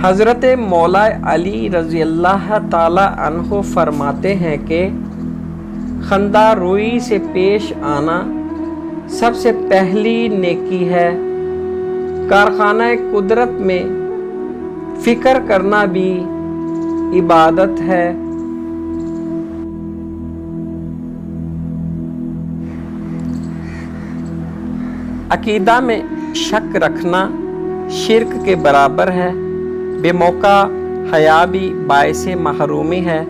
حضرت مولا علی رضی اللہ تعالی عنہ فرماتے ہیں کہ خندہ روئی سے پیش آنا سب سے پہلی نیکی ہے۔ کارخانہ قدرت میں فکر کرنا بھی عبادت ہے۔ عقیدہ میں شک رکھنا شرک کے برابر ہے۔ بے موقع حیا بھی باعث محرومی ہے۔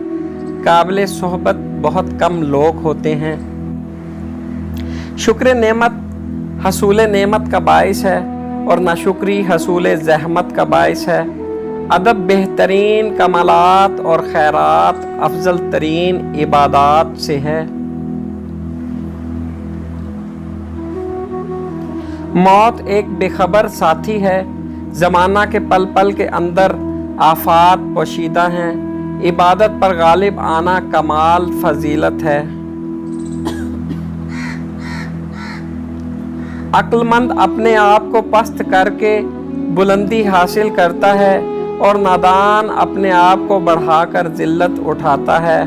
قابل صحبت بہت کم لوگ ہوتے ہیں۔ شکر نعمت حصول نعمت کا باعث ہے اور ناشکری حصول زحمت کا باعث ہے۔ ادب بہترین کمالات اور خیرات افضل ترین عبادات سے ہے۔ موت ایک بے خبر ساتھی ہے۔ زمانہ کے پل پل کے اندر آفات پوشیدہ ہیں۔ عبادت پر غالب آنا کمال فضیلت ہے۔ عقل مند اپنے آپ کو پست کر کے بلندی حاصل کرتا ہے اور نادان اپنے آپ کو بڑھا کر ذلت اٹھاتا ہے۔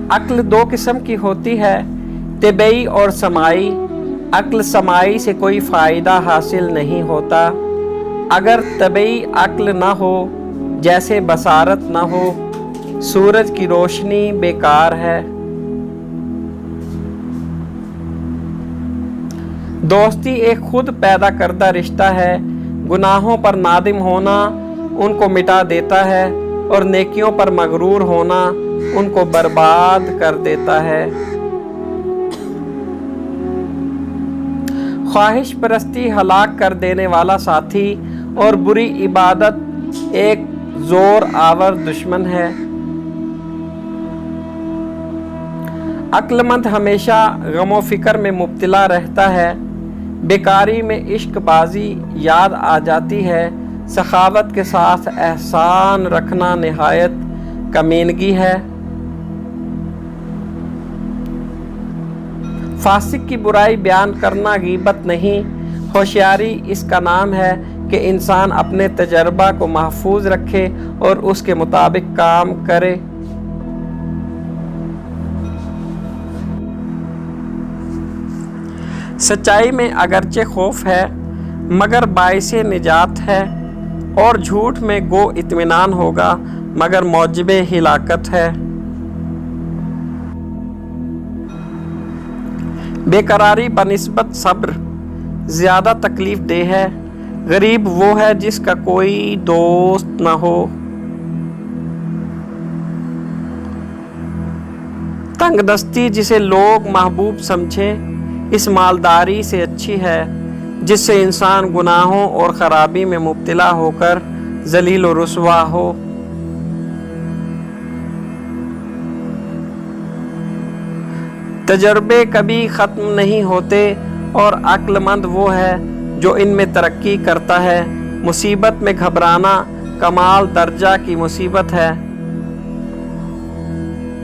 عقل دو قسم کی ہوتی ہے، طبعی اور سماعی۔ عقل سماعی سے کوئی فائدہ حاصل نہیں ہوتا۔ اگر طبعی عقل نہ ہو، جیسے بصارت نہ ہو، سورج کی روشنی بیکار ہے۔ دوستی ایک خود پیدا کردہ رشتہ ہے۔ گناہوں پر نادم ہونا ان کو مٹا دیتا ہے اور نیکیوں پر مغرور ہونا ان کو برباد کر دیتا ہے۔ خواہش پرستی ہلاک کر دینے والا ساتھی اور بری عبادت ایک زور آور دشمن ہے۔ عقل مند ہمیشہ غم و فکر میں مبتلا رہتا ہے۔ بیکاری میں عشق بازی یاد آ جاتی ہے۔ سخاوت کے ساتھ احسان رکھنا نہایت کمینگی ہے۔ فاسق کی برائی بیان کرنا غیبت نہیں، ہوشیاری اس کا نام ہے کہ انسان اپنے تجربہ کو محفوظ رکھے اور اس کے مطابق کام کرے۔ سچائی میں اگرچہ خوف ہے مگر باعث نجات ہے، اور جھوٹ میں گو اطمینان ہوگا مگر موجب ہلاکت ہے۔ بے قراری بنسبت صبر زیادہ تکلیف دہ ہے۔ غریب وہ ہے جس کا کوئی دوست نہ ہو۔ تنگ دستی جسے لوگ محبوب سمجھیں اس مالداری سے اچھی ہے جس سے انسان گناہوں اور خرابی میں مبتلا ہو کر ذلیل و رسوا ہو۔ تجربے کبھی ختم نہیں ہوتے اور عقل مند وہ ہے جو ان میں ترقی کرتا ہے۔ مصیبت میں گھبرانا کمال درجہ کی مصیبت ہے۔